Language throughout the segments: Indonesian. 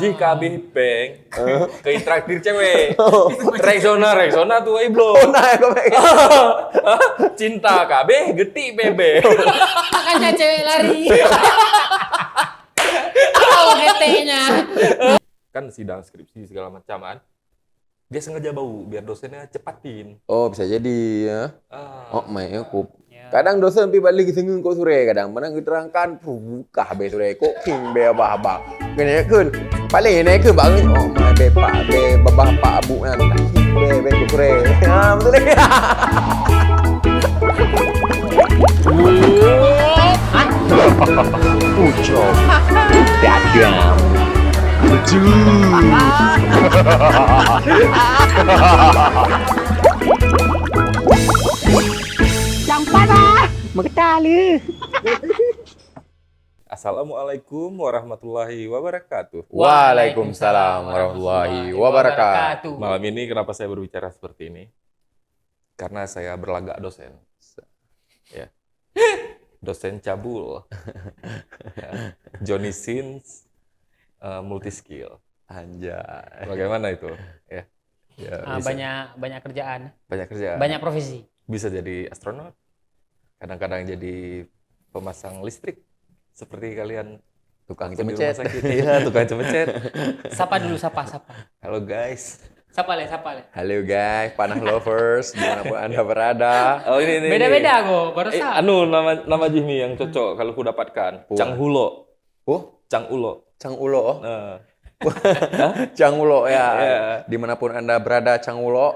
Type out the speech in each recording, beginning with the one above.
Jika bipeng ke traktir cewek, Rexona tuh belum. Oh, nah, kok pengen. Cinta KB geti bebe. Makanya cewek lari. Tahu GT-nya. Kan sidang skripsi segala macam kan. Dia sengaja bau biar dosennya cepatin. Oh, bisa jadi ya. Ah. Oh, main aku. Kadang dosen pi balik sengeng kok sore kadang menang diterangkan buka be sore kok king be abah-abah. Kene kun. Paling ini ke bang oh mai be pak be babah pak abu nan be kok sore. Ha betul ni. Ucok dadam lucu Assalamualaikum warahmatullahi wabarakatuh. Waalaikumsalam warahmatullahi wabarakatuh. Malam ini kenapa saya berbicara seperti ini? Karena saya berlagak dosen. Ya. Dosen cabul. Ya. Johnny Sins multiskill. Anjay. Bagaimana itu? Ya. Ya, bisa. Banyak kerjaan, Banyak kerja. banyak profesi. Bisa jadi astronot. Kadang-kadang jadi pemasang listrik. Seperti kalian Tukang waktu di cemecet. rumah sakit. Iya, tukang cemecet. Sapa dulu, sapa. Halo guys. Sapa le. Halo guys, panah lovers dimanapun anda berada. Oh ini. Beda-beda kok, baru sah. Nama Jimmy yang cocok kalau ku dapatkan. Cang Hulo. Oh, Cang Ulo. Cang Ulo. Nah, Cang Ulo ya. Ya. Dimanapun anda berada, Cang Ulo.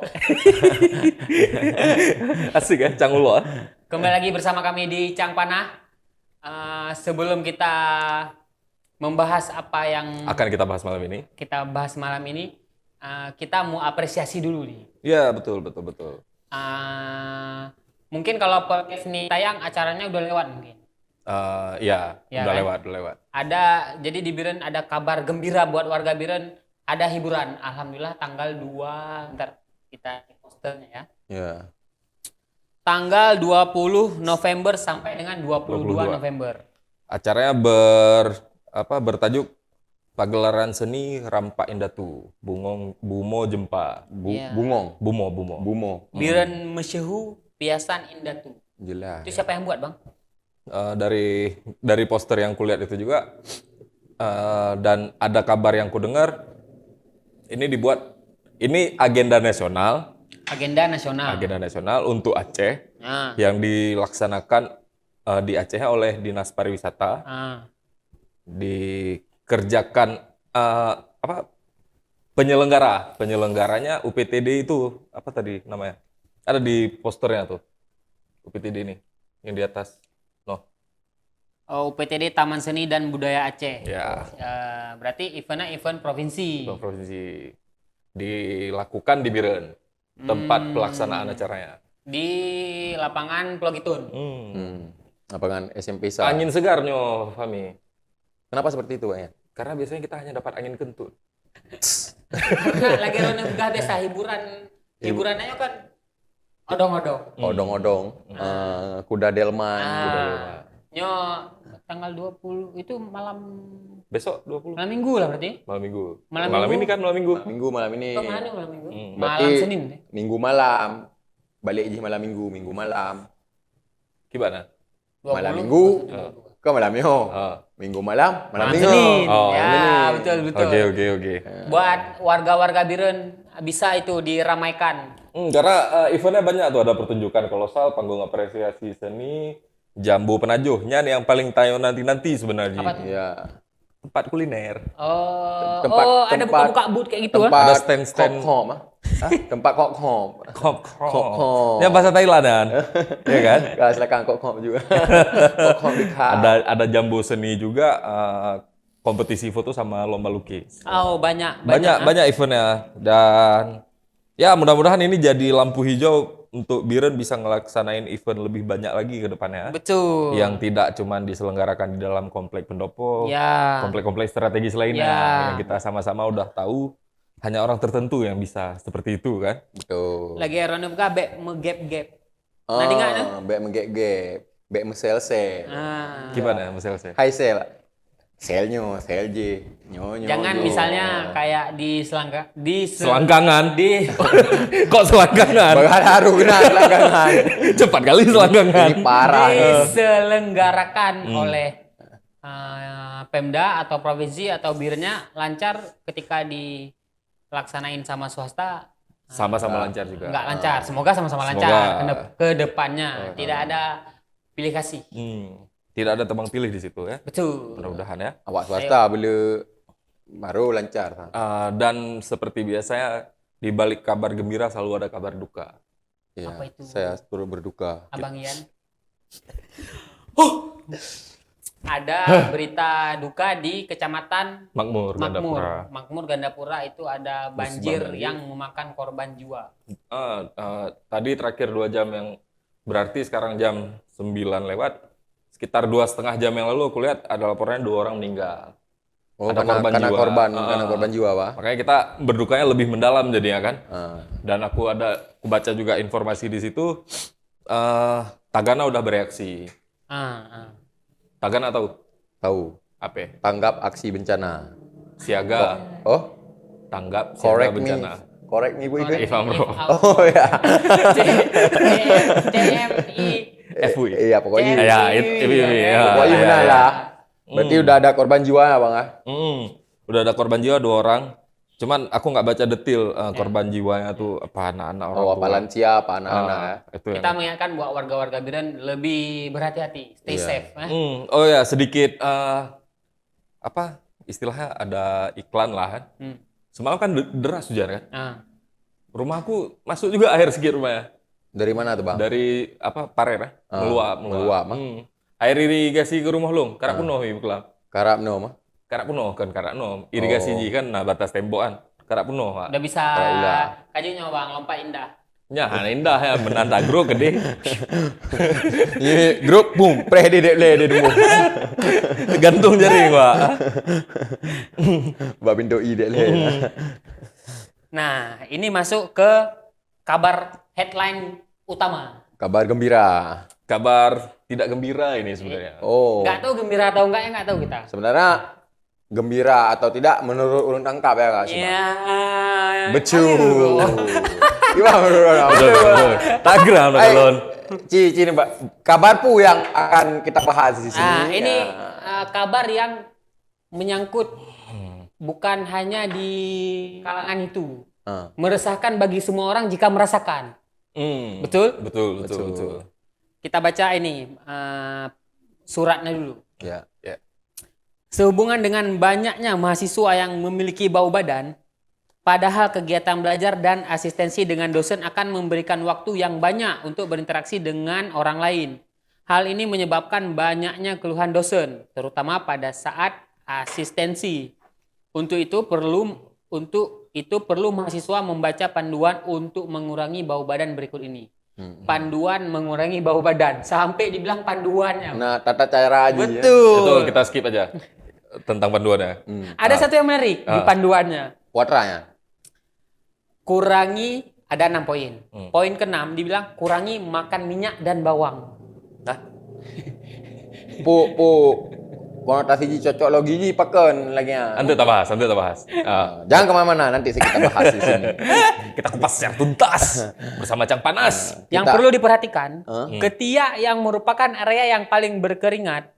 asik ya Cang Ulo. Kembali lagi bersama kami di Cang Panah. Sebelum kita membahas apa yang Akan kita bahas malam ini. kita bahas malam ini, kita mau apresiasi dulu nih. Ya betul. Mungkin kalau podcast ini tayang, acaranya udah lewat mungkin. Ya, Ya, udah kan? lewat. Jadi di Biren ada kabar gembira buat warga Biren, ada hiburan. Alhamdulillah tanggal 2, ntar kita posternya ya. Ya. Tanggal 20 November sampai dengan 22 November. Acaranya bertajuk Pagelaran Seni Rampak Indatu, Bumo Jempa, Iya. Bungong. Bumo. Biren Mesyehu Piasan Indatu. Jelas. Itu siapa yang buat, Bang? Dari poster yang kulihat itu juga dan ada kabar yang kudengar ini agenda nasional Agenda nasional. untuk Aceh Nah, yang dilaksanakan di Aceh oleh Dinas Pariwisata, dikerjakan penyelenggaranya UPTD itu apa tadi namanya? Ada di posternya tuh UPTD ini yang di atas. UPTD Taman Seni dan Budaya Aceh. Ya. Berarti eventnya event provinsi. Provinsi dilakukan di Biren, tempat pelaksanaan acaranya. Di lapangan Pulau Gitun. Lapangan SMP Sa. Angin segar nyo, Fami. Kenapa seperti itu, Bang? Ya? Karena biasanya kita hanya dapat angin kentut. Karena lagi rona gak biasa hiburannya kan odong-odong. Odong-odong, kuda delman. Nyo tanggal 20 itu malam Besok 20 malam Minggu lah berarti. malam Minggu. Malam Malam Minggu. ini kan malam Minggu. Minggu malam ini. Oh, malam Minggu. Malam Berarti Senin deh. Minggu malam. Balik je malam Minggu malam. Gimana? 20. Malam Minggu. Ke malam yo. Minggu malam Minggu. Senin. Oh, Ya, betul. Oke. Buat warga-warga Biren bisa itu diramaikan. Karena eventnya banyak tuh, ada pertunjukan kolosal, panggung apresiasi seni, jambu penajuhnya nih yang paling tayang nanti sebenarnya. Apa tuh? Ya. Tempat kuliner. Ada buka-buka booth kayak gitu. Tempat Ada stand-stand. kokhom. Tempat kokhom. Kok. Yang bahasa Thailandan. Ya kan? Gak silakan kokhom juga. Kokhom di kah. Ada jambu seni juga, kompetisi foto sama lomba lukis. Oh, banyak. Banyak eventnya, dan ya mudah-mudahan ini jadi lampu hijau untuk Biren bisa ngelaksanain event lebih banyak lagi ke depannya. Betul. Yang tidak cuma diselenggarakan di dalam komplek pendopo, Ya. komplek-komplek strategis lainnya Ya. yang kita sama-sama udah tahu hanya orang tertentu yang bisa seperti itu kan. Betul. Lagi rona buka bek megap-gap. Nanti nggak Bek menggep-gep. Bek mesel-sel. Ah. Gimana Mas Else? Hai sel. Selnya, selj. Nyo. Jangan misalnya kayak di Selangkangan. di Kok selangkangan? Baru kena selangkangan. Cepat kali selangkangan. Ini parah. diselenggarakan oleh Pemda atau provinsi atau birnya lancar ketika dilaksanain sama swasta Sama-sama lancar juga. nggak lancar. Semoga sama-sama lancar ke depannya. Tidak ada pilih kasih. Tidak ada tebang pilih di situ ya. Betul. Mudah-mudahan ya. Awak swasta bila baru lancar. Dan seperti biasanya di balik kabar gembira selalu ada kabar duka. Ya, Apa itu? saya turut berduka. Abang Ian. Ada berita duka di Kecamatan Makmur, Gandapura. Makmur Gandapura itu ada banjir banjir. yang memakan korban jiwa. Tadi terakhir 2 jam yang berarti sekarang jam 9 lewat. Sekitar 2,5 jam yang lalu aku lihat ada laporannya 2 orang meninggal. Oh, Ada karena korban jiwa. karena korban jiwa, Pak. Makanya kita berdukanya lebih mendalam jadinya kan. Ah. Dan aku baca juga informasi di situ. Tagana udah bereaksi. Tagana tahu Tahu. apa? Tanggap aksi bencana. Siaga, Oh, tanggap siaga correct me. bencana. Correct me, Bu Ibe. If I'm wrong. Oh, ya. CMI. FUI. Iya, pokoknya. Ya, itu ya. Pokoknya benar lah. Berarti udah ada korban jiwa, Bang, ah? Udah ada korban jiwa 2 orang. Cuman aku nggak baca detail korban jiwanya tuh apa anak-anak orang Oh, tua. apa lansia, apa anak-anak ya. Itu yang Kita mengingatkan buat warga-warga Biren lebih berhati-hati, stay Iya. safe. Oh ya, sedikit apa istilahnya ada iklan lah kan. Semalam kan deras hujan kan. Rumahku masuk juga air sedikit rumahnya. Dari mana tuh, Bang? Dari apa Parer ya? Meluap. meluap, mah. Air irigasi ke rumah long, karak kuno ibu kelam. Karap no, mah. Karak kuno kan karak no. Irigasi ji kan nah batas tembokan. Karak kuno, Pak. Udah bisa udah. kajunya Bang, lompat indah. Ya, indah ya menanda agro gede. Ini grup boom, preh de demo. Gantung jari, Pak. Ba pintu i de le. Nah, ini masuk ke kabar headline utama. Kabar gembira. Kabar tidak gembira ini sebenarnya. Oh. Nggak tahu gembira atau enggak ya nggak tahu kita. Sebenarnya gembira atau tidak menurut urun tangkap ya, Kak? Ya. Betul. Gimana menurut Betul. Tagram dong, Lon. Ci, nih, Mbak. Kabar pu yang akan kita bahas di sini. Ini Ya. kabar yang menyangkut bukan hanya di kalangan itu. Meresahkan bagi semua orang jika merasakan. Betul? Betul. Kita baca ini suratnya dulu. Ya. Sehubungan dengan banyaknya mahasiswa yang memiliki bau badan, padahal kegiatan belajar dan asistensi dengan dosen akan memberikan waktu yang banyak untuk berinteraksi dengan orang lain. Hal ini menyebabkan banyaknya keluhan dosen, terutama pada saat asistensi. Untuk itu perlu mahasiswa membaca panduan untuk mengurangi bau badan berikut ini. Panduan mengurangi bau badan, sampai dibilang panduannya. Nah, tata cara aja. Betul. Itu kita skip aja tentang panduannya. Ada satu yang menarik di panduannya. Watranya. Kurangi, ada 6 poin. Poin ke-6 dibilang kurangi makan minyak dan bawang. Pu konotasi ji cocok logi ji paken lagi ya. Nanti kita bahas. Jangan kemana-mana, nanti kita bahas di sini. Kita kupas secara tuntas bersama Cang Panas. Yang perlu diperhatikan, ketiak yang merupakan area yang paling berkeringat,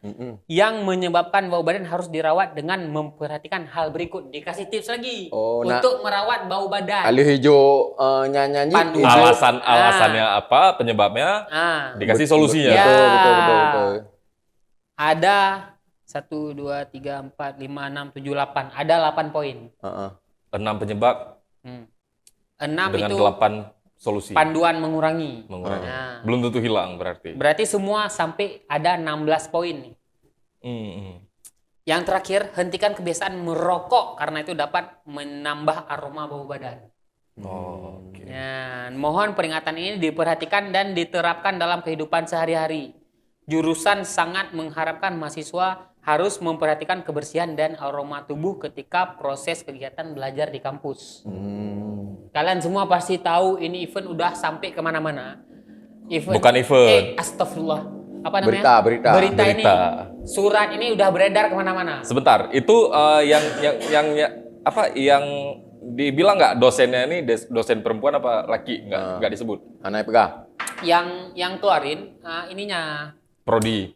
yang menyebabkan bau badan harus dirawat dengan memperhatikan hal berikut. Dikasih tips lagi untuk merawat bau badan. Alih hijau nyanyi. Alasannya apa, penyebabnya, dikasih solusinya. Ya. Betul. Ada 1, 2, 3, 4, 5, 6, 7, 8. Ada 8 poin. 6 penyebab 6 dengan itu 8 solusi. panduan mengurangi. Mengurangi. Belum tentu hilang berarti. Berarti semua sampai ada 16 poin nih. Yang terakhir, hentikan kebiasaan merokok karena itu dapat menambah aroma bau badan. Ya, mohon peringatan ini diperhatikan dan diterapkan dalam kehidupan sehari-hari. Jurusan sangat mengharapkan mahasiswa harus memperhatikan kebersihan dan aroma tubuh ketika proses kegiatan belajar di kampus. Kalian semua pasti tahu ini event udah sampai kemana-mana. Bukan event. Astagfirullah. apa namanya? Berita. Berita ini. Berita. Surat ini udah beredar kemana-mana. Sebentar, itu yang dibilang nggak dosennya ini dosen perempuan apa laki? Nggak disebut. Anak pegang. Yang keluarin ininya. Prodi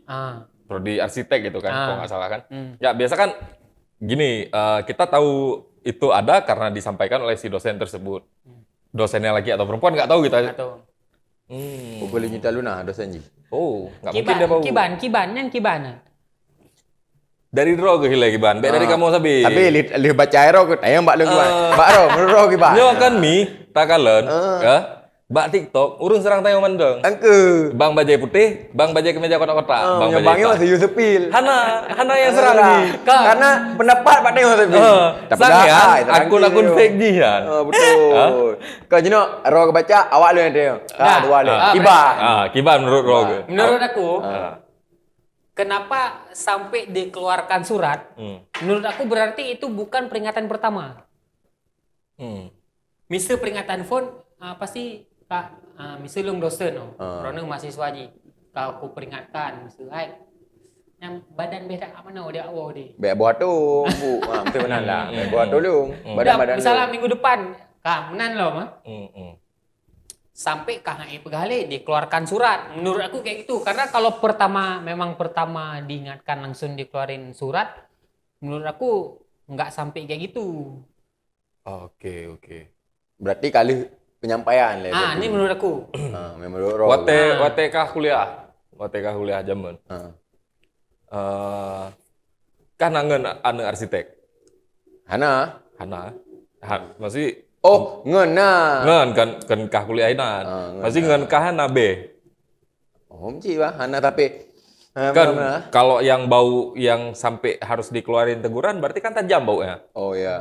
arsitek gitu kan, kalau nggak salah kan. Ya biasa kan gini, kita tahu itu ada karena disampaikan oleh si dosen tersebut. Dosennya laki atau perempuan nggak tahu kita. Nggak tahu. Boleh nyita lu nah dosen ji. Oh, nggak mungkin dia bau. Kiban. Dari ro ke hilai kiban, dari kamu sabi. Tapi li baca ero ayo mbak lu kiban. Mbak ro, menurut ro kiban. Nyo kan mi, takalen, ya. Mbak TikTok, urung serang tayang mandeng. Angke. Bang bajai putih, bang bajai kemeja kotak-kotak, bang bajai bangnya hitam. masih Yusupil. Hana yang serang nih. Karena pendapat Pak Tengok tapi. Sang ya, akun-akun fake jihan. Betul. Kau jino ro kebaca awak lu yang tengok. Dua lu. Kiban. Kiban menurut ro. Menurut aku, kenapa sampai dikeluarkan surat? Menurut aku berarti itu bukan peringatan pertama. Misal peringatan phone pasti Kak, misal lu dosen rono mahasiswa ji. Kau aku peringatkan, misal hai. Yang badan beda apa no dia awal di. Be buat tu, Bu. Betul benar lah. Buat tu lu. Badan-badan. Misalnya minggu depan, Kak, menan lo mah. Sampai KHI Pegale dikeluarkan surat. Menurut aku kayak gitu. Karena kalau pertama diingatkan langsung dikeluarin surat, menurut aku nggak sampai kayak gitu. Oke. Berarti kali penyampaian lah. Ini menurut aku. Menurut ro. Wate kah kuliah zaman. Kan angen anu arsitek. Hana. Masih Ngen kan kah kuliahinan. Masih ngen kah Hana B. Mesti bah Hana tapi Kan kalau yang bau yang sampai harus dikeluarin teguran berarti kan tajam baunya. Oh ya.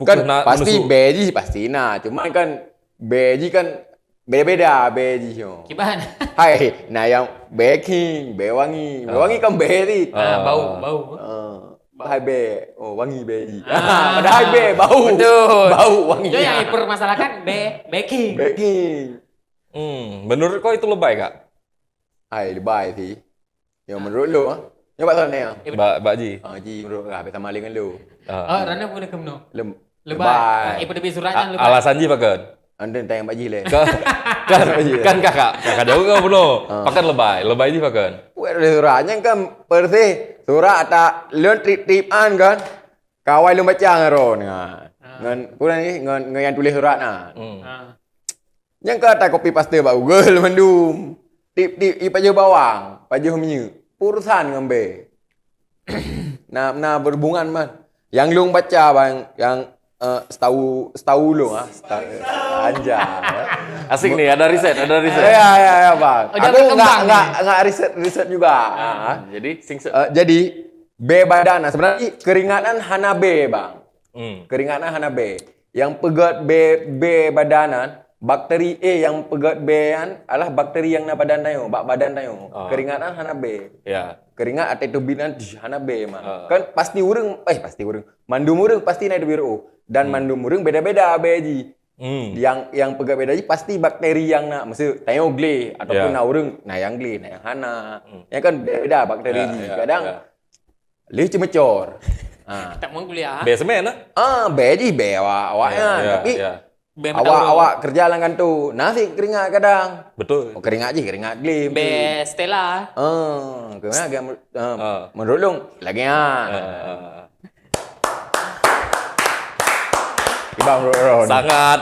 Kan pasti beji pasti cuma kan beji kan beda-beda beji yo. Gimana? Hai, yang beking, bewangi kan beri. Bau. Hai be, wangi beji. Padahal be bau. Betul. Bau wangi. Itu yang dipermasalahkan baking. Menurut kau itu lebay kak? Hai lebay sih. Yang menurut lu Nyoba sana ya. Mbak Ji. Ji menurut habis sama dengan lu. Rana pun nak kemno. Lebay. Ibu lebih suratnya lebay. Alasan Ji pakai. Anda tanya Mbak Ji le. Kan kakak jauh kau penuh. Pakai lebay Ji pakai. Weh suratnya kan persi surat tak leon trip-tripan kan. Kawai lu baca ngaron ngan kurang ni ngan yang tulis surat nah. Yang kata copy paste ba Google mendum. Tip ipaje bawang, paje humnya. Urusan ngambe. Nah berhubungan man. Yang lu baca bang yang setahu lu anjay. Asik nih ada riset. Ya bang. Aku enggak riset juga. Jadi B badan sebenarnya keringatan hana B bang. Keringatan hana B. Yang pegat B badanan bakteri A yang pegat B-an adalah bakteri yang na badan tayo, badan tayo. Keringatan hana B. Ya. Keringat atau tubinan hana B mah. Kan pasti urang, mandum urang pasti na biru. Dan mandum urang beda-beda beji. Yang pegat beda pasti bakteri yang na mesti tayo gle ataupun na urang na yang gle, na yang hana. Yang kan beda bakteri kadang lih cemecor. Tak mau kuliah. B semen beji B awaknya tapi awak kerja lang kan tu. Nasi keringat kadang. Betul. Keringat glim. B Stella. Menurut lu lagi sangat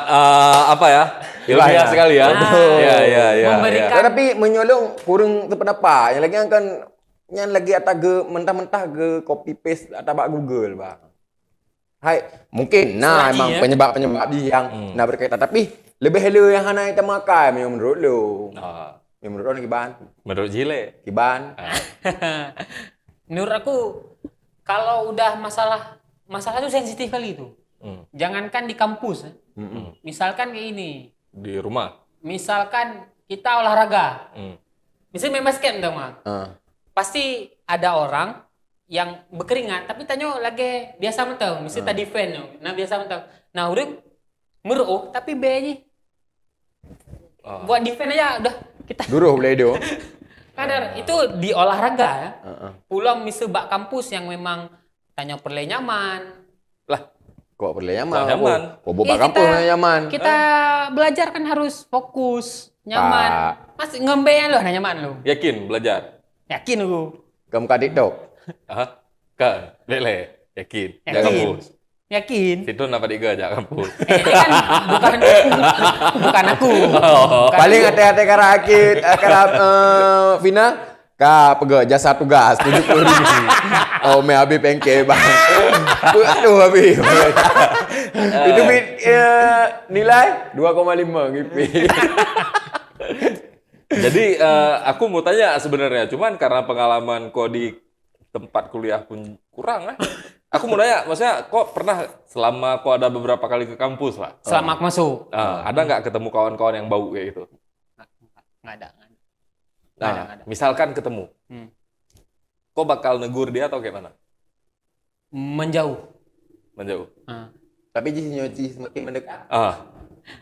apa ya? Ilmiah sekali ya. Ya. Tapi menyolong kurang sependapat. Yang lagi kan yang lagi atas ke mentah-mentah ke copy paste atas Google bang. Hai, mungkin emang penyebab yang berkaitan tapi lebih hello yang hana kita makan menurut lu. Menurut lu Kiban? Menurut Jile. Kiban. Menurut aku kalau udah masalah itu sensitif kali itu. Jangankan di kampus. Misalkan kayak ini. Di rumah. Misalkan kita olahraga. Misalnya main basket teman. Pasti ada orang yang berkeringat tapi tanya lagi biasa mentau mesti tadi fan biasa mentau urang meruh tapi B aja buat defend aja udah kita duruh boleh do Kadar itu di olahraga ya. Pulang misebak kampus yang memang tanya perle nyaman. Lah, Kok perlu nyaman? Kok nyaman? Kok bawa kampung nyaman? Kita belajar kan harus fokus, nyaman. Mas ngembean loh, nyaman lo. yakin belajar? Yakin lu. Kamu kadik dok? Hah? Kan, lele, yakin. Yakin. Jangan kampus. Yakin. Situ kenapa diga kampus? Ini kan bukan aku. Bukan Paling aku. hati-hati karakit, Vina, ka pega jasa tugas 70 ribu. Oh, me habis pengke bang. Tuh habis. Itu nilai 2,5 GP. Jadi aku mau tanya sebenarnya, cuman karena pengalaman kok di tempat kuliah pun kurang lah. Aku mau nanya, maksudnya kok pernah selama kok ada beberapa kali ke kampus lah? Selama aku masuk. Ada nggak ketemu kawan-kawan yang bau kayak gitu? Nggak ada. Nah, nggak ada. misalkan ketemu, kok bakal negur dia atau kayak mana? Menjauh. Menjauh. Tapi jisi nyuci semakin mendekat.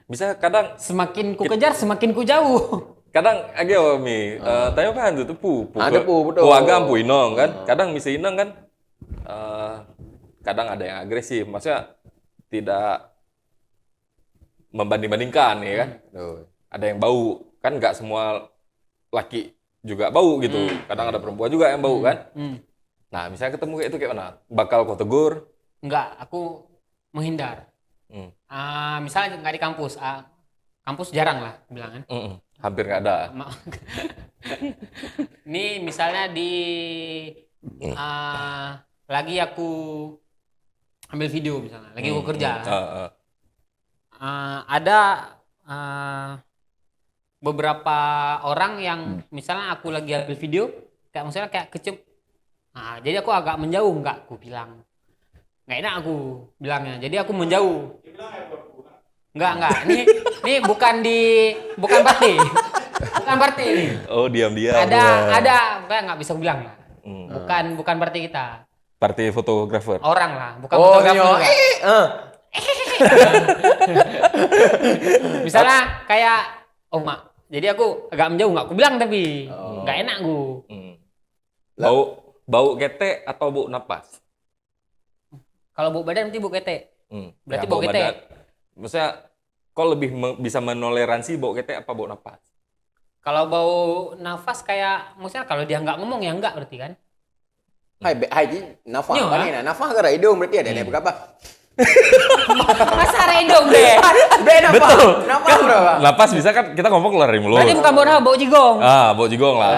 Bisa kadang Semakin ku kejar, semakin ku jauh. kadang agak mi tayo kan tuh pu betul. agam pu inong kan kadang misa inong kan kadang ada yang agresif maksudnya tidak membanding-bandingkan ya kan ada yang bau kan nggak semua laki juga bau gitu kadang ada perempuan juga yang bau kan nah misalnya ketemu kayak itu kayak mana bakal kau tegur Enggak, aku menghindar. Misalnya nggak di kampus, kampus jarang lah bilang kan. hampir nggak ada Ini misalnya di lagi aku ambil video misalnya, lagi aku kerja. Ada beberapa orang yang misalnya aku lagi ambil video, kayak misalnya kayak kecep. Jadi aku agak menjauh, nggak aku bilang. Nggak enak aku bilangnya, jadi aku menjauh. Enggak. Ini bukan party. Bukan party ini. oh diam-diam Ada, nggak bisa bilang lah. Bukan party kita. party fotografer Orang lah, bukan fotografer juga. Misalnya kayak mak. Jadi aku agak menjauh, nggak aku bilang tapi nggak enak aku. bau ketek atau bau napas Kalau bau badan berarti bau ketek. Berarti Ya, bau ketek. badan. Maksudnya, kok lebih bisa menoleransi bau ketek apa bau napas? Kalau bau nafas kayak, maksudnya kalau dia nggak ngomong ya nggak berarti kan? Hai ji nafas Nyo, paling nafas gara hidung berarti ada yang berapa? Masa redong deh. Nafas. Betul. Nafas berapa? Napas bisa kan kita ngomong keluar dari mulut. Berarti bukan bau nafas, bau jigong. Bau jigong lah.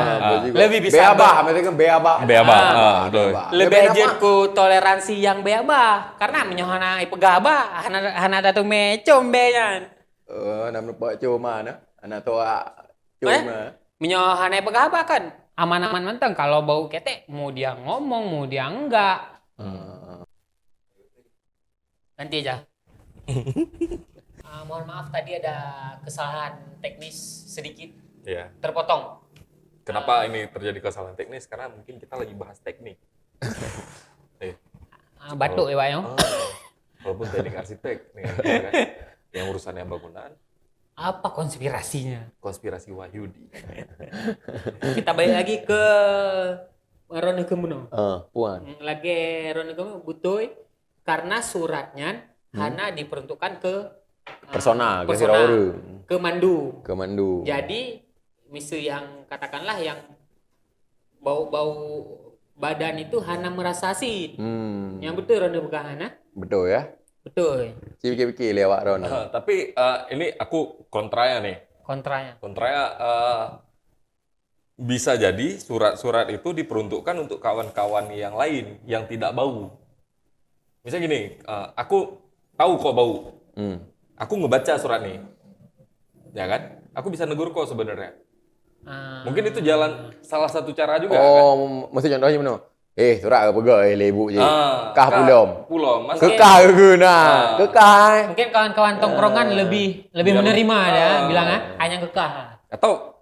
Lebih bisa. Beabah, maksudnya beabah. Beabah, betul. Lebih aja ku toleransi yang beaba karena menyohana ipegaba hana datu mecom beyan. Nama pak cuma na. Anak tua cuma. Menyohana ipegaba kan aman-aman menteng kalau bau ketek mau dia ngomong mau dia enggak. Nanti aja. Mohon maaf tadi ada kesalahan teknis sedikit Iya. terpotong. Kenapa ini terjadi kesalahan teknis? Karena mungkin kita lagi bahas teknik. Batuk ya Pak yo. Walaupun teknik arsitek nih, kan? Yang urusannya bangunan, Apa konspirasinya? konspirasi Wahyudi. Kita balik lagi ke Ronde Kemuno. Puan. Lagi Ronde Kemuno butuh karena suratnya hanya diperuntukkan ke Persona, ke persona, Sirauru. ke Mandu. Ke Mandu. Jadi misi yang katakanlah yang bau-bau badan itu hanya merasa asin. Yang betul Ronde bukan hana? Betul ya. Betul. Pikir-pikir lewat Ron. Tapi ini aku kontranya nih. Kontranya. Kontranya bisa jadi surat-surat itu diperuntukkan untuk kawan-kawan yang lain yang tidak bau. Misalnya gini, aku tahu kok bau. Aku ngebaca surat nih. Ya kan? Aku bisa negur kok sebenarnya. Mungkin itu jalan salah satu cara juga kan? Mesti contohnya mana? Surat ke pegang lebu je. Kah pulom. Pulom. Mas. Kekah ke nah. Kekah. Mungkin kawan-kawan tongkrongan lebih menerima ya, bilang hanya kekah.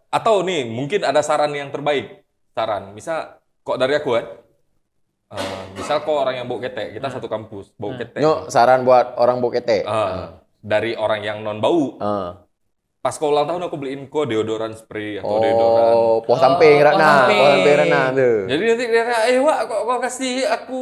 Atau nih, mungkin ada saran yang terbaik. Saran, misal kok dari aku kan? Misal kok orang yang bau ketek, kita satu kampus, bau ketek. Nyok saran buat orang bau ketek. Dari orang yang non bau. pas kau ulang tahun aku beliin kau deodoran spray atau deodoran. Oh, pos samping pos Ratna, samping. pos samping Ratna tu. Jadi nanti dia kata, Wak, kok kasih aku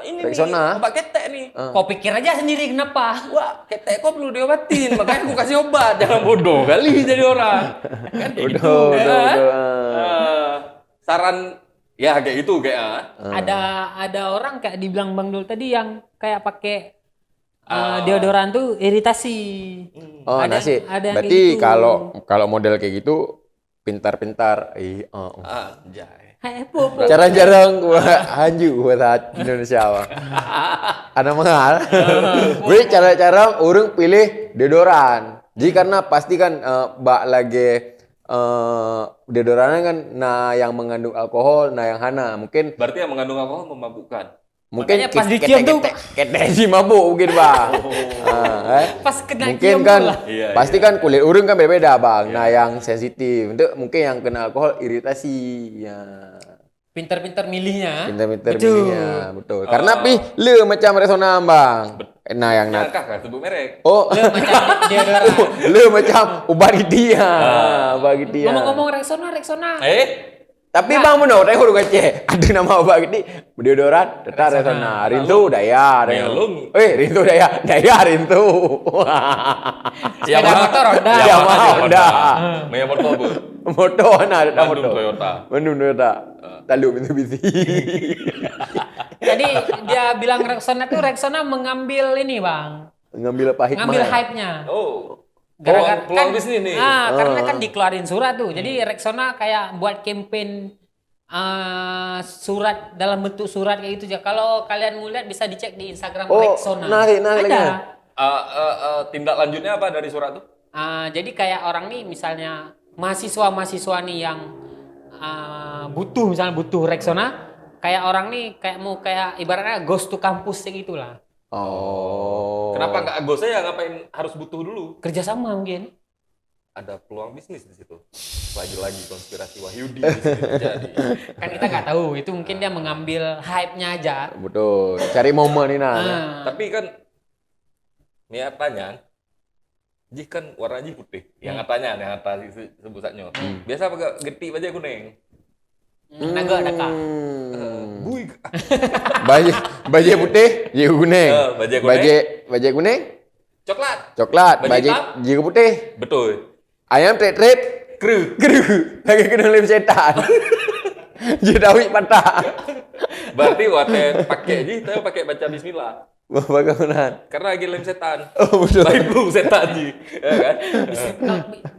ini Rexona. nih, obat ketek nih. Kau pikir aja sendiri kenapa? Wah, ketek kok perlu diobatin, makanya aku kasih obat. Jangan bodoh kali jadi orang. Kan kayak gitu. Bodoh, ya. bodoh. Saran ya kayak gitu kayak. Ada orang kayak dibilang Bang Dul tadi yang kayak pakai deodoran tuh iritasi. Oh, Ada yang berarti kayak gitu. kalau model kayak gitu pintar-pintar. Anjay. Hai, apa? Jarang-jarang gua hanju bahasa Indonesia bang. Ada mahal. Jadi cara-cara orang pilih deodoran. Jadi karena pasti kan bak lagi deodorannya kan yang mengandung alkohol, yang hana. Mungkin Berarti yang mengandung alkohol memabukkan. Makanya pas dicium tuh- ketek si mabuk mungkin bang. Pas kena Mungkin cium kan tuh lah. Iya, pasti kan kulit orang kan beda-beda bang. Nah yang sensitif untuk mungkin yang kena alkohol iritasi ya. Pinter-pinter milihnya. Pinter-pinter Betul. milihnya, betul. Karena le macam Rexona bang. Nah yang Nah, kakak sebut merek. oh Lu macam deodoran. le macam ubat gitu ya. Ubat gitu ya. Ngomong-ngomong Rexona. Tapi bang benar, saya udah kece. Ada nama obat gini, deodoran, tetap Rexona. Rintu daya, Melung. Rintu daya, Rintu. Sepeda motor Honda. Yamaha Honda. Maya motor apa? Moto mana ada Bandung moto. Toyota. Bandung Toyota. Talu Mitsubishi. Jadi dia bilang Rexona mengambil ini bang. Ngambil apa hikmah? Ngambil ya? hype-nya. Oh. Gara-gara Peluang bisnis nih. karena kan dikeluarin surat tuh. Jadi Rexona kayak buat campaign surat dalam bentuk surat kayak gitu. Kalau kalian mau lihat bisa dicek di Instagram Oh, Rexona. narik Ada. lagi. Tindak lanjutnya apa dari surat tuh? Jadi kayak orang nih misalnya mahasiswa nih yang butuh Rexona, kayak orang nih kayak ibaratnya ghost to kampus kayak gitulah. Oh. Kenapa nggak go saya ngapain harus butuh dulu? Kerjasama mungkin. Ada peluang bisnis di situ. Lagi-lagi konspirasi Wahyudi di situ terjadi. Kan kita nggak tahu, itu mungkin dia mengambil hype-nya aja. Betul. Cari momen ini nah. Tapi kan niatannya Ji kan warna Ji putih. Yang yang atas sebutannya. Biasa pakai geti baja kuning. Naga. Bui. Baju putih, jigu kuning. Baju kuning. Baju kuning, Coklat. baju Baju jigu putih. Betul. Ayam tret kru lagi kena lem setan. Jedawi patah. Berarti waktu pakai Ji, tapi pakai baca bismillah. Bagaimana? Karena lagi lem setan. Oh betul. Baik belum setan Ji. Ya kan?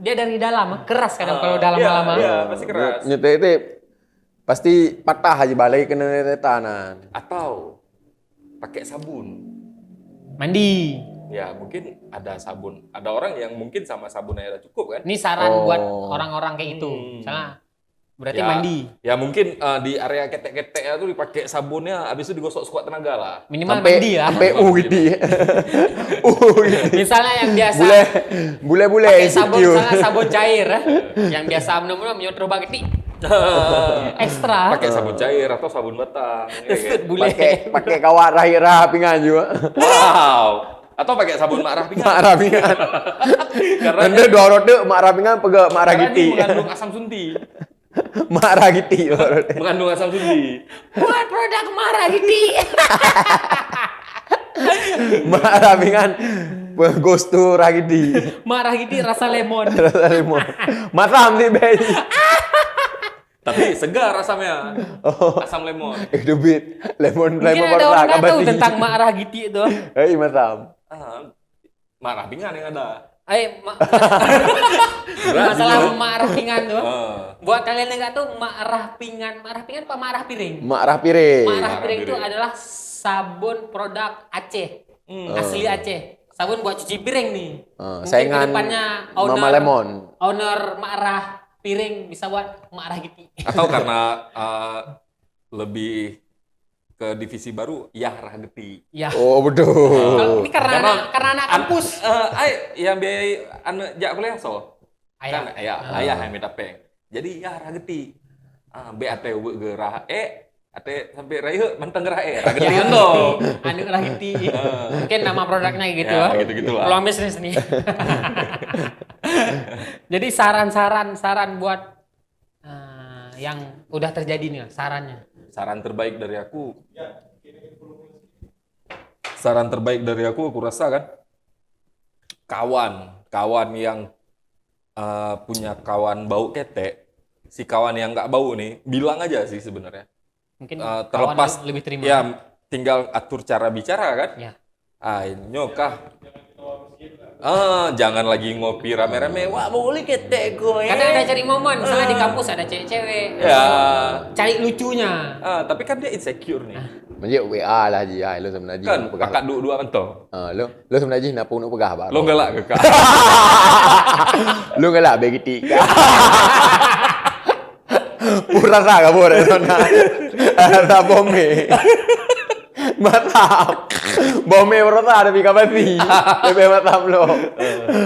Dia dari dalam keras kadang kalau dalam Iya, lama. iya, pasti keras. Nyetek pasti patah aja balik kena setanan. Atau pakai sabun. Mandi. Ya mungkin ada sabun. Ada orang yang mungkin sama sabun aja udah cukup kan? Ini saran Oh. buat orang-orang kayak gitu. Misalnya berarti Ya, mandi. Ya mungkin di area ketek-keteknya tuh dipakai sabunnya, habis itu digosok sekuat tenaga lah. Minimal mandi lah. Sampai gitu. Gitu. Misalnya yang biasa Bule pakai sabun, misalnya sabun cair, yang biasa benar-benar menyodor gede. Ekstra. Pakai sabun cair atau sabun batang. Ya kan? Bule. pakai kawat rahira pingan juga. Wow. Atau pakai sabun mak rapingan. Mak rapingan. Karena Anda dua rode mak rapingan pega mak karena ragiti. dia mengandung asam sunti. Mak ragiti. Mengandung asam sunti. Buat produk marah gede. Mak rapingan ghost to ragiti. Marah gede rasa lemon. Rasa lemon. Matam sih bayi. Tapi segar asamnya. Asam lemon. Itu bit lemon Mungkin ada orang nggak tahu kabati. tentang marah gede itu. Matam. Mak rapingan yang ada. Masalah marah pingan tuh. Ah. Buat kalian yang nggak tahu marah pingan apa marah piring? Mak rah piring. Marah piring itu piring. adalah sabun produk Aceh, asli Aceh. Sabun buat cuci piring nih. Mungkin saingan kedepannya Mama Lemon. Owner marah piring bisa buat marah gitu. Atau karena lebih ke divisi baru, Yahrah Geti. Ya. Oh betul. Kalau ini karena anak kampus. Yang biayai anak jak kuliah so. Ayah. Kan, ayah yang minta peng. Jadi Yahrah Geti. BAT gerah ate sampai raya manteng gerah Geti kan dong. Anu Rahiti. Mungkin nama produknya gitu. Ya, gitu-gitulah. Peluang bisnis nih. Jadi saran buat yang udah terjadi nih, sarannya. Saran terbaik dari aku. Saran terbaik dari aku rasa kan, kawan yang punya kawan bau ketek, si kawan yang nggak bau nih, bilang aja sih sebenarnya. Mungkin Terlepas kawan lebih terima. ya, tinggal atur cara bicara kan. Ya. Nyokah. Jangan lagi ngopi rame-rame. Wah, boleh ketek gue. Kadang ada cari momen, misalnya di kampus ada cewek-cewek. Ya. Cari lucunya. Tapi kan dia insecure nih. Macam WA lah je. Lo sebenarnya Kan kakak dua mentong. lo sebenarnya nak pun pegah baru. Lo galak ke kak? Lo galak begitu. Pura saga pura sana. Ada bombe. Matap. Bombe berota ada di kapasi. Lebih matap lo.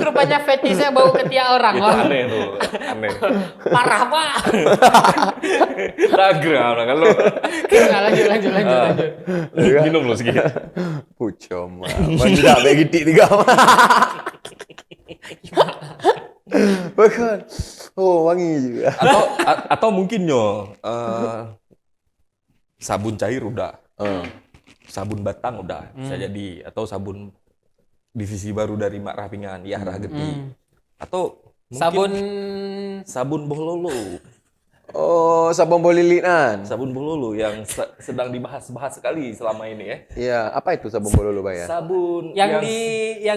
Rupanya fetisnya bau ketiak orang. Itu aneh tuh, aneh. Parah pak. Tagram kan lo. Nah, lanjut. Minum lo sedikit. Pucom. Masih tak begitu tiga. Bukan. Oh, wangi juga. Atau mungkin sabun cair udah. Sabun batang udah bisa jadi, atau sabun divisi baru dari Mak Rapingan ya Rageti, atau mungkin sabun bololo. Oh, sabun bolilitan. Sabun bololo yang sedang dibahas-bahas sekali selama ini ya. Iya, apa itu sabun bololo, Bay? Sabun yang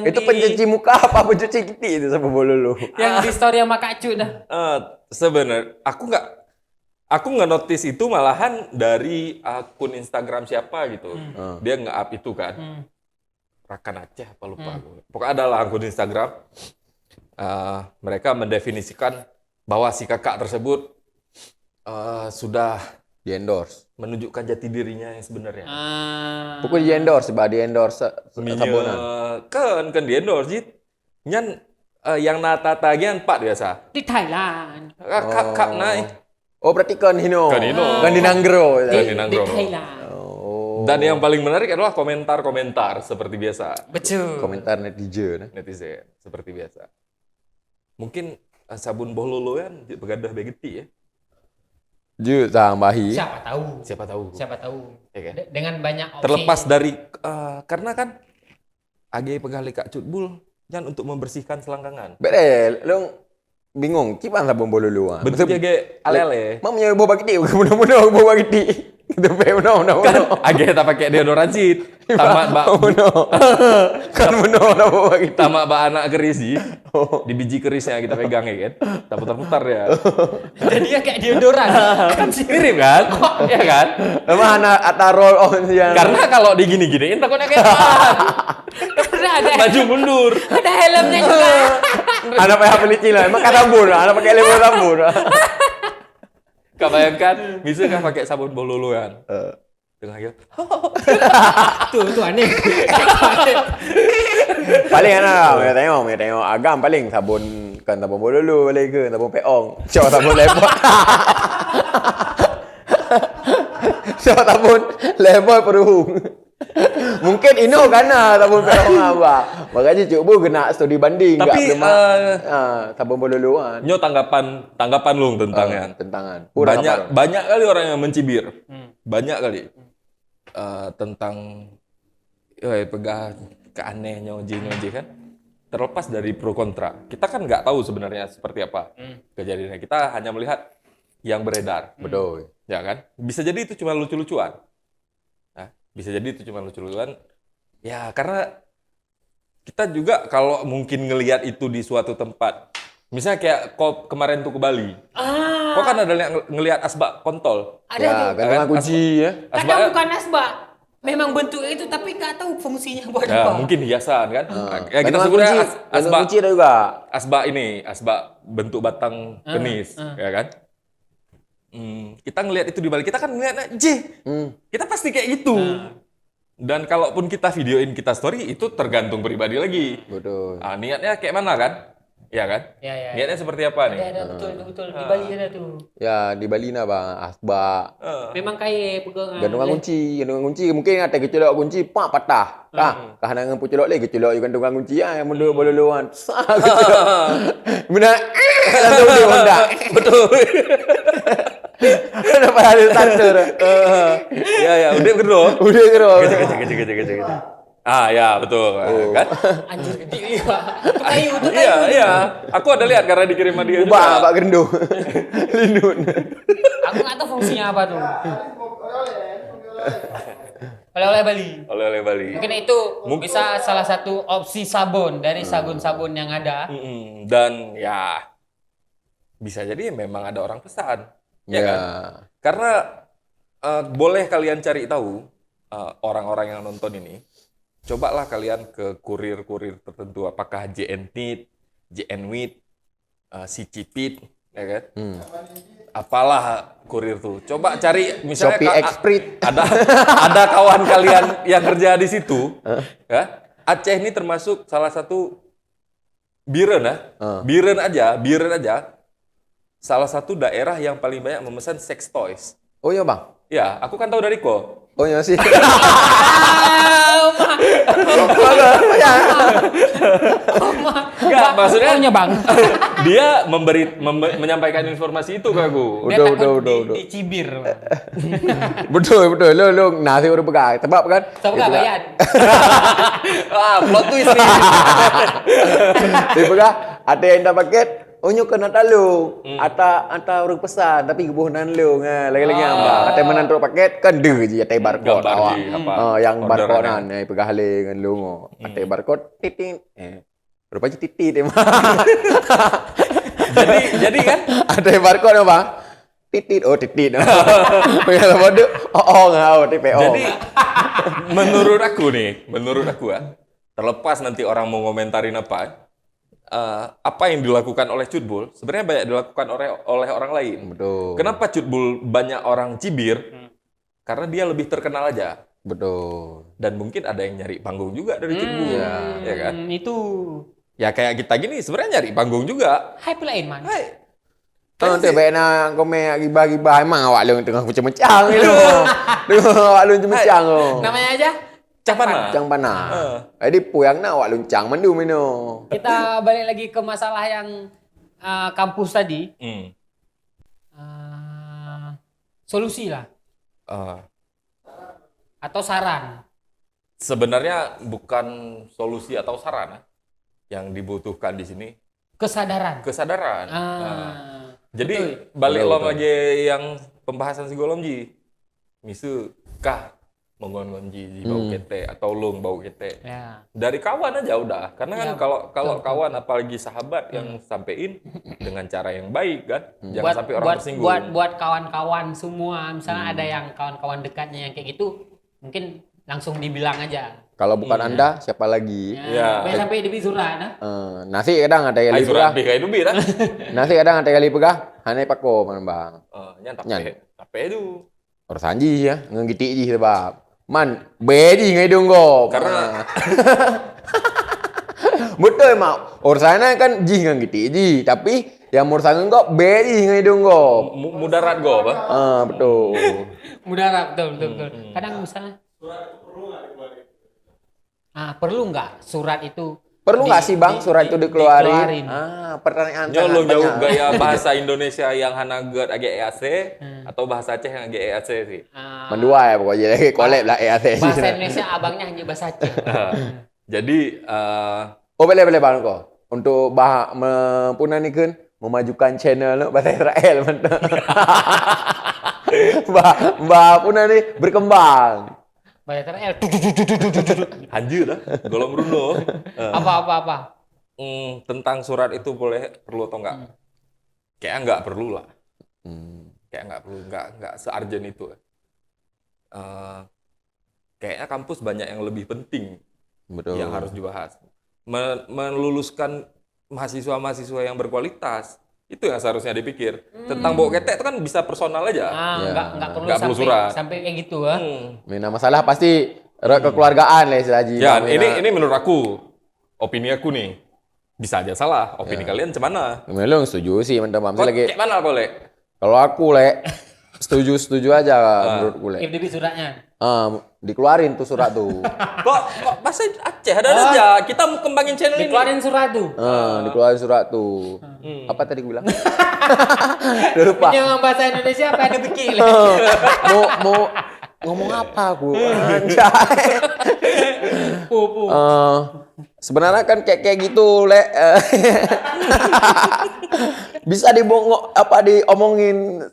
itu pencuci muka apa pencuci gigi itu sabun bololo? yang di story sama Kak Cu dah. Sebenarnya aku nggak notice itu malahan dari akun Instagram siapa gitu. Dia nge-up itu kan. Rakan Aceh apa lupa aku. Pokoknya adalah akun Instagram. Mereka mendefinisikan bahwa si kakak tersebut sudah Di-endorse. menunjukkan jati dirinya yang sebenarnya. Pokoknya di-endorse, sebab di-endorse sabunan. Kan di-endorse Jit. Nyan yang nata-tagian 4 biasa. Di Thailand. Kak naik. Oh, berarti kan Hino. Kan Hino. Kan di Nanggro. Kan di Di Nanggro. Thailand. Oh. Dan yang paling menarik adalah komentar-komentar seperti biasa. Betul. Komentar netizen. Netizen seperti biasa. Mungkin sabun bololo kan begadah begeti ya. Ju tambahi. Siapa tahu. Ya kan? Dengan banyak opsi. Terlepas dari karena kan age pegali Kak Cutbul jangan untuk membersihkan selangkangan. Bede, lo bingung, kipan sabun bololo. Bentuknya kayak alele. Mak punya boba gede, mudah-mudah boba gede. Gitu pe Kan age tak pakai deodoran Jit. Tamat bak. Kan benar boba gede. Tamat bak anak kerisi. Di biji kerisnya kita pegang ya kan. Tak putar-putar ya. Jadi dia kayak deodoran. Kan mirip kan? Iya kan? Emang anak roll on yang. Karena kalau digini-giniin takutnya kayak Karena ada maju mundur. ada helmnya juga. Anak pakai pelicin lah, emang katambur, anak pakai lemo tambur. Kau bayangkan, bisa kan pakai sabun bololo kan? Tengah gitu. Tuh aneh. Paling enak, mau tengok agam paling sabun kan sabun bololo paling ke sabun peong. Coba sabun lepot. Coba sabun lepot peruhung. Mungkin Ino karena sabun peong apa. Makanya cuba kena studi banding Tapi sabun bololo kan. Nyo tanggapan lu tentangnya. Tentangan. Banyak kali orang yang mencibir. Banyak kali tentang pegah keanehnya Oji kan. Terlepas dari pro kontra, kita kan nggak tahu sebenarnya seperti apa kejadiannya. Kita hanya melihat yang beredar. Betul. Ya kan? Bisa jadi itu cuma lucu-lucuan. Bisa jadi itu cuma lucu-lucuan. Ya, karena kita juga kalau mungkin ngelihat itu di suatu tempat. Misalnya kayak kau kemarin tuh ke Bali. Kau kan ada ngelihat asbak kontol. Ada tuh. Gantungan kunci ya. Kadang bukan asbak. Memang bentuknya itu tapi nggak tahu fungsinya buat Ya, apa. mungkin hiasan kan. Ya kita Gantungan sebutnya gantungan kunci ada juga. asbak bentuk batang kenis, ya kan? Kita ngelihat itu di Bali, kita kan ngelihat kita pasti kayak gitu. Dan kalaupun kita videoin kita story, itu tergantung pribadi lagi. Betul. Niatnya kayak mana kan? Ya kan? Ya, ya. Niatnya seperti apa nih? Ada betul. Di Bali ada tuh. Ya di Bali nah bang, asbak. Memang kayak pegangan. Gantungan kunci. Mungkin ada kecolok kunci, pak patah. Kah nak kecolok lagi kecolok juga gantungan kunci ya, yang mundur boleh-luan. Benar. Langsung dia honda. Betul. Kenapa ada starter? Ya, udah kedua. Udah kira. Gitu. Ya betul kan? Anjir gede ya. Kayu tuh Iya. Aku ada lihat karena dikirim sama dia Ubah juga. Pak Gendo. Lindun. Aku nggak tahu fungsinya apa tuh. Oleh-oleh Bali. Oleh Bali. Mungkin itu bisa salah satu opsi sabun dari sabun-sabun yang ada. Dan ya bisa jadi memang ada orang pesan. Ya kan? Karena boleh kalian cari tahu orang-orang yang nonton ini. Cobalah kalian ke kurir-kurir tertentu, apakah JNTIT, JNWIT, CCPIT, ya kan? Apalah kurir tuh. Coba cari misalnya Shopee Express. ada kawan kalian yang kerja di situ, ya. Aceh ini termasuk salah satu Biren aja. Salah satu daerah yang paling banyak memesan sex toys. Oh iya bang. Ya, aku kan tahu dari ko. Oh iya sih. Enggak, maksudnya Bang. dia menyampaikan informasi itu ke aku. Dia Udah. takut dicibir. Betul. Lu nasi udah pegang. Sebab kan? Tahu nggak bayan? Plot twist nih. Dia pegang. Ada yang dah paket. Oh nyok kena talu. Ata orang pesan tapi kebunan lu lagi-lagi ambang. Kata menantu paket kan deh je atai barcode Gambar awak. je, apa, Yang barcode orderan nan pegang hale dengan lu. Atai barcode titit. Rupanya titit emang. jadi kan Atai barcode bang. Titit. Oh titit. Pegang bodoh. Ngau TPO. Jadi menurut aku terlepas nanti orang mau ngomentarin apa yang dilakukan oleh Cutbul sebenarnya banyak dilakukan oleh orang lain. Betul. Kenapa Cutbul banyak orang cibir? Karena dia lebih terkenal aja. Betul. Dan mungkin ada yang nyari panggung juga dari Cutbul. Ya kan? Itu. Ya kayak kita gini sebenarnya nyari panggung juga. Hype lain man. Hai. Nanti baik nak komen gibah-gibah emang awak lu tengah mencang-mencang itu. Awak lu mencang tu. Namanya aja. Capana. Cang panah. Jadi puyang nak awak luncang mandu mino. Kita balik lagi ke masalah yang kampus tadi. Solusi lah. Atau saran. Sebenarnya bukan solusi atau saran yang dibutuhkan di sini. Kesadaran. Jadi betul. balik lagi yang pembahasan psikologis. Misu kah mengongonji bau kete atau lung bau kete. Ya. Dari kawan aja udah. Karena kan Ya, kalau kawan apalagi sahabat yang sampein dengan cara yang baik kan. Jangan sampai orang tersinggung. Buat kawan-kawan semua, misalnya ada yang kawan-kawan dekatnya yang kayak gitu, mungkin langsung dibilang aja. Kalau bukan Anda, siapa lagi? Ya. Biar sampai di surat, nah. Nasi kadang ada kali Surat pegang. BK itu bir. Nasi kadang ada kali pegang. Hane pako man bang. Nyan. Tapi itu. Orang sanji ya, ngengiti je sebab. Man, bedi ngai dong go. Karena betul mak. Orang sana kan ji ngengiti ji, tapi yang mur sana kok bedi ngai dong go. mudarat go apa? Betul. Mudarat, betul. Kadang misalnya perlu nggak surat itu? Perlu nggak sih bang surat itu dikeluarin? dikeluarin? Pertanyaan Nyolong sangat jauh banyak. gaya bahasa Indonesia yang hanagat agak EAC atau bahasa Aceh yang agak EAC sih. Mendua ya pokoknya lagi collab lah EAC. Bahasa Indonesia abangnya hanya bahasa Aceh. Jadi boleh bang kok. Untuk mempunanikan memajukan channel bahasa Israel mantap. Bah punani berkembang. Bahasa Israel. anjir dah, golong Bruno. Apa? Tentang surat itu perlu atau enggak? Kayaknya enggak perlu lah. Kayak enggak searjen itu. Kayaknya kampus banyak yang lebih penting. Betul. Yang harus dibahas. Meluluskan mahasiswa-mahasiswa yang berkualitas. Itu yang seharusnya dipikir. Tentang bau ketek itu kan bisa personal aja. Nggak perlu surat. sampai kayak gitu. Mina masalah pasti kekeluargaan lah istilahnya. Ya, ini menurut aku, opini aku nih. Bisa aja salah. Opini kalian cemana? Memang setuju sih, teman-teman. Kok Lagi kayak mana boleh? kalau aku setuju aja menurutku FDP suratnya. dikeluarin tuh surat tuh. Kok bahasa Aceh ada aja. Kita mau kembangin channel ini. Dikeluarin surat tuh. Dikeluarin surat tuh. Apa tadi gue bilang? Udah lupa. Ini yang bahasa Indonesia apa ada bikin? Mau ngomong apa aku? Anjay. Pupu. Sebenarnya kan kayak gitu, Le. Bisa diomongin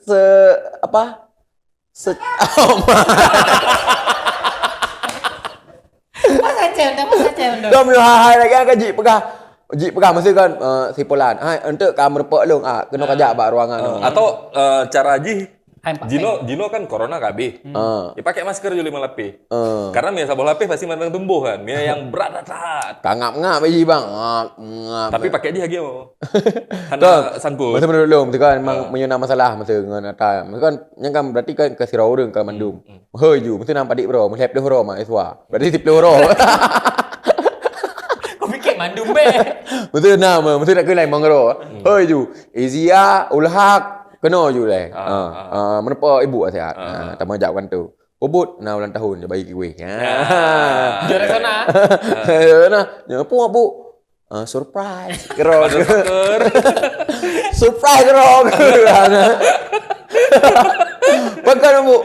Masa cendol. Kami hai lagi kan Ji pegah mesti kan sipulan. Hai untuk kamu repot lu kena kajak bak ruangan. Atau cara Ji, Hai, Pak. Jino kan corona KB. Ya pakai masker juli melapih. Karena biasa bola lapih pasti mandang tumbuh kan. Dia yang berat. Ngap Ji bang. Ngap. Tapi pakai dia lagi mau. Hana sangkut. Mesti menurut lu mesti kan memang menyuna masalah mesti dengan ata. Mesti kan yang kan berarti kan ke sirau urang ke mandum. Hei ju mesti nampak dik bro, mesti hep horo mah iswa. Berarti 10 horo. Kau fikir mandum be. Mesti nama, mesti nak kelai mangro. Hei ju, Izia ulhak kena ju leh. Menapa ibu sihat. Tama jawab kan tu. Ubud ulang tahun dia bagi kiwe. Juara sana. Nah, apa bu? Surprise. Kerok. Surprise kerok. Pakai bu.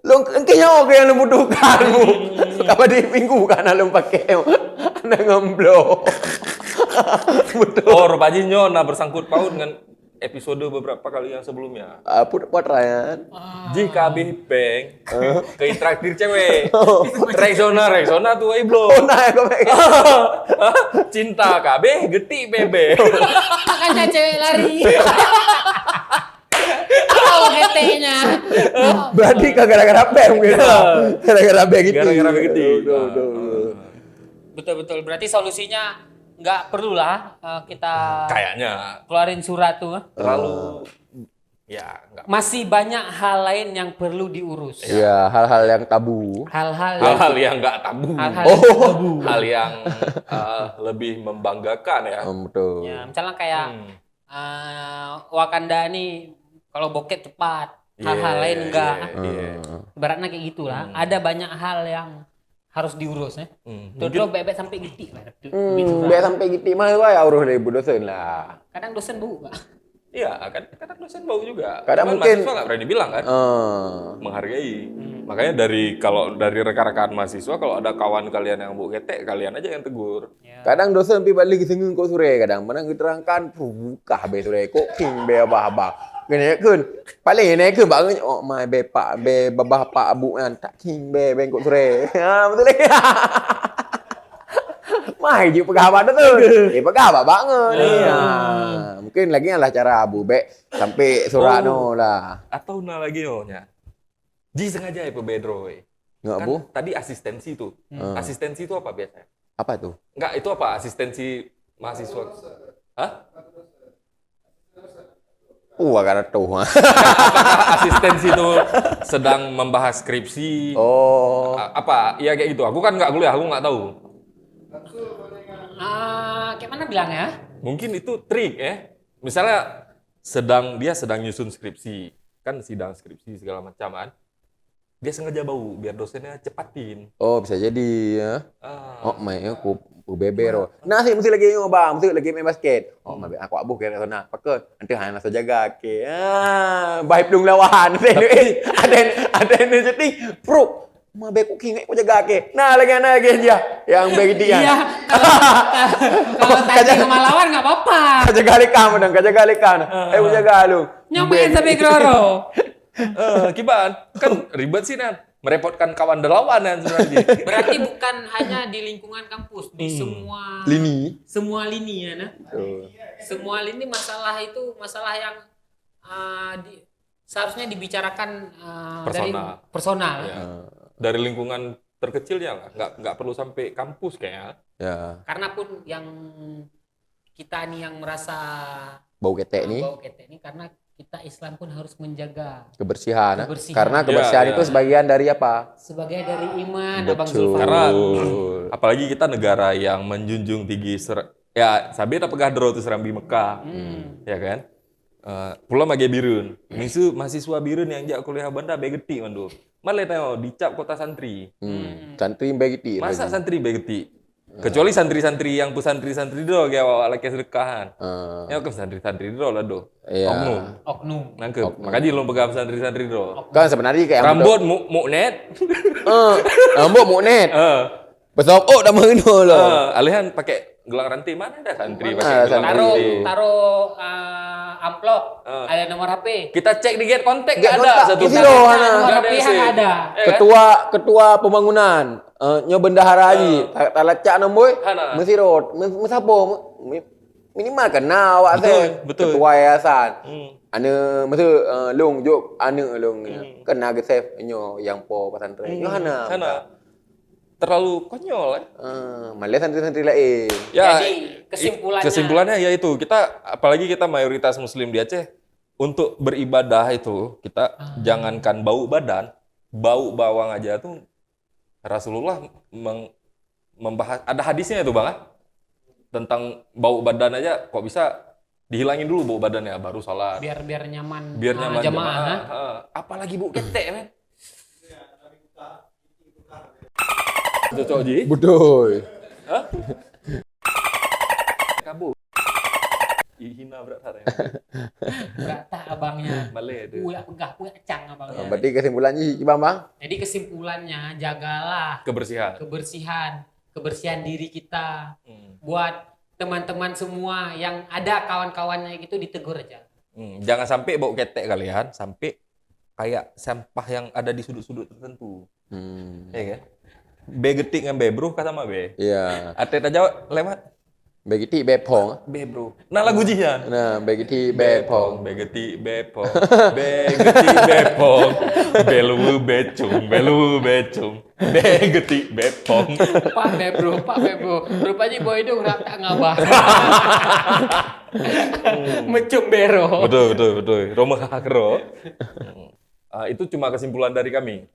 Lu engkau yang lu butuhkan bu. Kapan di minggu kan lu pakai. Anda ngemblo. Betul. Oh, rupanya Nyona bersangkut paut dengan episode beberapa kali yang sebelumnya. Puat Ryan. Jika habis bank ke interaktif cewek. Rexona tuh belum. Oh nah, kau Cinta KB geti bebe. Makanya cewek lari. Tahu heteknya. Berarti gara-gara BEM gitu. Gara-gara BEM gitu. Gara-gara begitu. Betul. Berarti solusinya nggak perlulah kita Kayaknya keluarin surat tuh. terlalu ya enggak. Masih banyak hal lain yang perlu diurus. Iya, hal-hal yang tabu. Hal-hal yang enggak tabu. Hal-hal yang tabu. Hal yang lebih membanggakan ya. Betul. Ya, misalnya kayak Wakanda nih kalau bokep cepat, hal-hal lain enggak. Beratnya kayak gitulah. Ada banyak hal yang harus diurus ya. Tuh bebek sampai gitik lah. Biar sampai gitu mah ya uruh dari dosen lah. Kadang dosen bu, Pak. Iya, kan kadang dosen bau juga. Kadang Cuman mungkin- mahasiswa nggak berani bilang kan, menghargai. Makanya dari rekan-rekan mahasiswa kalau ada kawan kalian yang bau ketek, kalian aja yang tegur. Kadang dosen pi balik sengeng kok sore kadang mana diterangkan buka be sore kok king be abah. Kene kun. Paling ini kun bang my be pak be babah pak abu kan tak king be bengkok sore. Betul lagi. Mai je pegabat tu. Pegabat banget ni. Mungkin lagi lah cara abu be sampai surat no lah. Atau lagi nya. Ji sengaja ya Pedro. Enggak Kan bu? tadi asistensi tuh. Asistensi itu apa biasanya? Apa tuh? Enggak, itu apa? Asistensi mahasiswa. Hah? Agak tahu. Apakah asistensi itu sedang membahas skripsi? Oh. Apa? Ya kayak gitu. Aku kan nggak kuliah, aku nggak tahu. Kayak mana bilangnya? Mungkin itu trik ya. Misalnya dia sedang nyusun skripsi, kan sidang skripsi segala macam kan. Dia sengaja bau biar dosennya cepatin. Oh, bisa jadi ya. Ah. Mai aku bebero. Nah, mesti lagi bang, mesti lagi main basket. Aku abuh kira sana. Pakai nanti hanya nasa jaga ke. Baik dong lawan. Ada ini jadi pro. Mabe ku king aku jaga ke. Nah, lagi dia yang begitu ya. Iya. Kalau tadi sama lawan nggak apa-apa. Kajaga lekam dong, kajaga lekam. Aku jaga lu. Nyamain sampai kloro. Kiban kan ribet sih Nan. Merepotkan kawan lawan kan sebenarnya. Berarti bukan hanya di lingkungan kampus, di semua Lini. semua lini ya, nah. Semua lini masalah itu masalah yang seharusnya dibicarakan dari personal. Ya. Dari lingkungan terkecilnya nggak perlu sampai kampus kayaknya. Ya. Karena pun yang kita nih yang merasa Bau ketek nih. bau ketek ini karena kita Islam pun harus menjaga Kebersihan. Kebersihan. Karena kebersihan Ya, itu ya. sebagian dari apa? sebagai dari iman Betul. Abang Zulfan. Karena apalagi kita negara yang menjunjung tinggi Ya, sabi tak pegah dro tu Serambi Mekah. Ya kan? Pulau mage birun. Misu mahasiswa birun yang jak kuliah banda begeti mandu. Malah tengok dicap kota santri. Santri begiti. Masa santri begeti? Kecuali santri-santri yang pesantri-santri do kayak awak laki sedekahan. Ya ke santri-santri do lah do. Iya. Oknum. Nangkep. Makanya lo pegang santri-santri do. Kan sebenarnya kayak Rambut muknet. rambut muknet. Besok dah mengenal lah. Alihan pakai gelang rantai, mana ada santri pakai Mana gelang Taruh rantai. taruh amplop, ada nomor HP. Kita cek di get kontak Get nggak ada kontak, satu isi satu. doh, Nggak Hana. Nomor ada HP isi. yang ada. Ya kan? Ketua pembangunan nyo bendahara haji tak lacak nombor Hana. mesti rot mesti apa minimal kena awak Betul, saya betul. ketua yayasan Hmm. ana mesti long jok ana long kena ke save nyo yang po pesantren nyo hana Sana terlalu konyol ya. malah santri-santri lain Ya, Jadi kesimpulannya ya itu, kita apalagi kita mayoritas muslim di Aceh, untuk beribadah itu kita jangankan bau badan, bau bawang aja tuh Rasulullah membahas, ada hadisnya itu Bang, tentang bau badan aja kok bisa dihilangin dulu bau badannya baru salat. biar nyaman. Biar nyaman jamaah. Apalagi bu ketek men. Cocok Ji? betul Hah? Kabu. Hina berat ya. Berata abangnya. Malay itu. Puyak pegah, puyak cang abangnya. berarti kesimpulannya Bang Jadi kesimpulannya jagalah Kebersihan. kebersihan diri kita. Buat teman-teman semua yang ada kawan-kawannya gitu ditegur aja. Jangan sampai bau ketek kalian, sampai kayak sampah yang ada di sudut-sudut tertentu. Ya kan? Be getik dengan be bro kata mah be. iya Ate tajawab lewat begiti bepong be bro. Nah lagu jihan. nah begiti bepong Begeti bepong, begeti bepong, belu becung, begeti bepong. Pak Bebro. Rupanya boy itu nggak tak ngabah. Mecung bero. Betul. Roma Hakro. Itu cuma kesimpulan dari kami.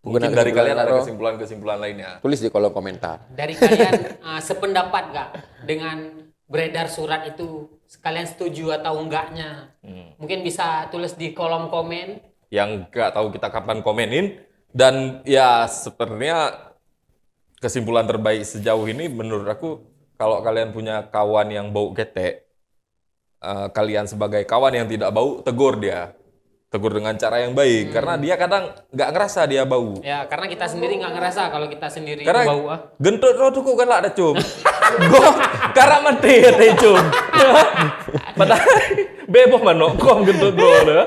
Mungkin dari kalian ada kesimpulan-kesimpulan lainnya. tulis di kolom komentar Dari kalian sependapat nggak dengan beredar surat itu? Kalian setuju atau enggaknya? Mungkin bisa tulis di kolom komen. Yang nggak tahu kita kapan komenin. Dan ya sebenarnya kesimpulan terbaik sejauh ini menurut aku, kalau kalian punya kawan yang bau ketek, kalian sebagai kawan yang tidak bau, tegur dia. Tegur dengan cara yang baik, karena dia kadang nggak ngerasa dia bau. Ya, karena kita sendiri nggak ngerasa kalau kita sendiri Karena bau. gentut roh tuh kok kan ada cum. Gue karak mati ya teh cum. Padahal bebo manok kok gentut roh dah.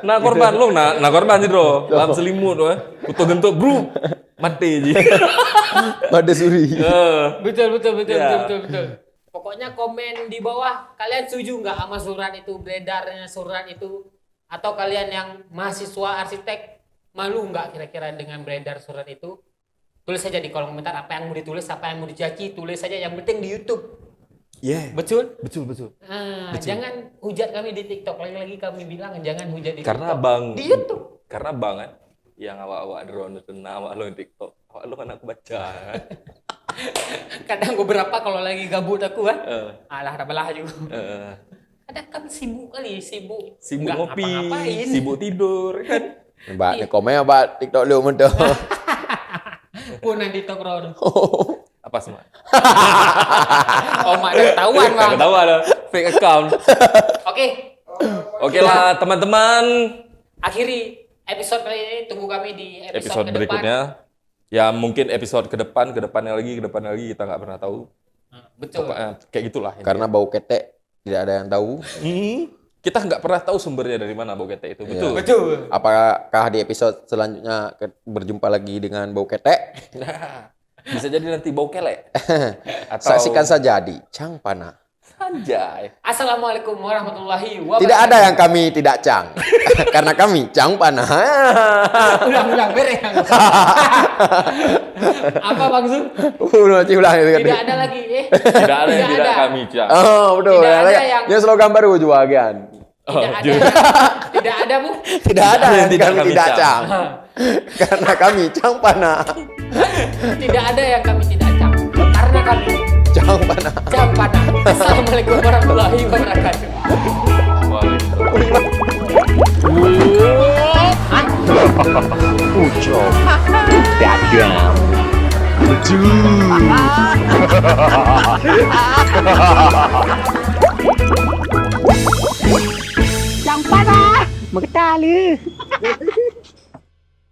Nah korban lo, nah korban sih bro, dalam selimut tuh, kutu gentut bro, mati ji. pada suri Betul. Ya. Pokoknya komen di bawah, kalian setuju nggak sama surat itu, beredarnya surat itu? Atau kalian yang mahasiswa arsitek, malu nggak kira-kira dengan beredar surat itu? Tulis saja di kolom komentar apa yang mau ditulis, apa yang mau dicaci, tulis saja, yang penting di YouTube. Yeah. Betul? Betul. Jangan hujat kami di TikTok, lagi-lagi kami bilang jangan hujat di Karena TikTok. bang, Di YouTube. Karena banget yang awak-awak drone itu awak lo di TikTok, awak lo kan aku baca. Kadang beberapa kalau lagi gabut aku alah rabalah juga. Kadang kan sibuk kali, sibuk nggak ngopi, ngapa-ngapain. sibuk tidur kan. Mbak, ni komen apa TikTok lu mentok. Pun nanti tokron. Apa semua? Oh, mak dah ketahuan, Bang. Tahu ada fake account. Oke lah teman-teman. Akhiri episode kali ini, tunggu kami di Episode ke depan. berikutnya. Ya mungkin episode kedepannya lagi kita nggak pernah tahu. Betul. Pokoknya kayak gitulah. Karena bau ketek tidak ada yang tahu. Kita nggak pernah tahu sumbernya dari mana bau ketek itu. Betul. Betul. Apakah di episode selanjutnya berjumpa lagi dengan bau ketek? Bisa jadi nanti bau kelek. Atau Saksikan saja di Cang Panah. Anjay. Assalamualaikum warahmatullahi wabarakatuh. Tidak ada yang kami tidak Cang. Karena kami Cang Panah. Ulang beres. Apa Bang Zul? Ulang itu Tidak ada lagi, Tidak ada yang tidak kami, Cak. Oh, betul. Tidak ada yang- Ya slogan baru juga kan. Tidak ada. Tidak ada, Bu. Tidak ada yang Tidak kami kami tidak Cang. Cang. Karena kami cang panah. Tidak ada yang kami tidak cam. Karena kami Cang panah. cam panah. Assalamualaikum warahmatullahi wabarakatuh. Ucok. Dadam. Jangan panah, mengetah lu.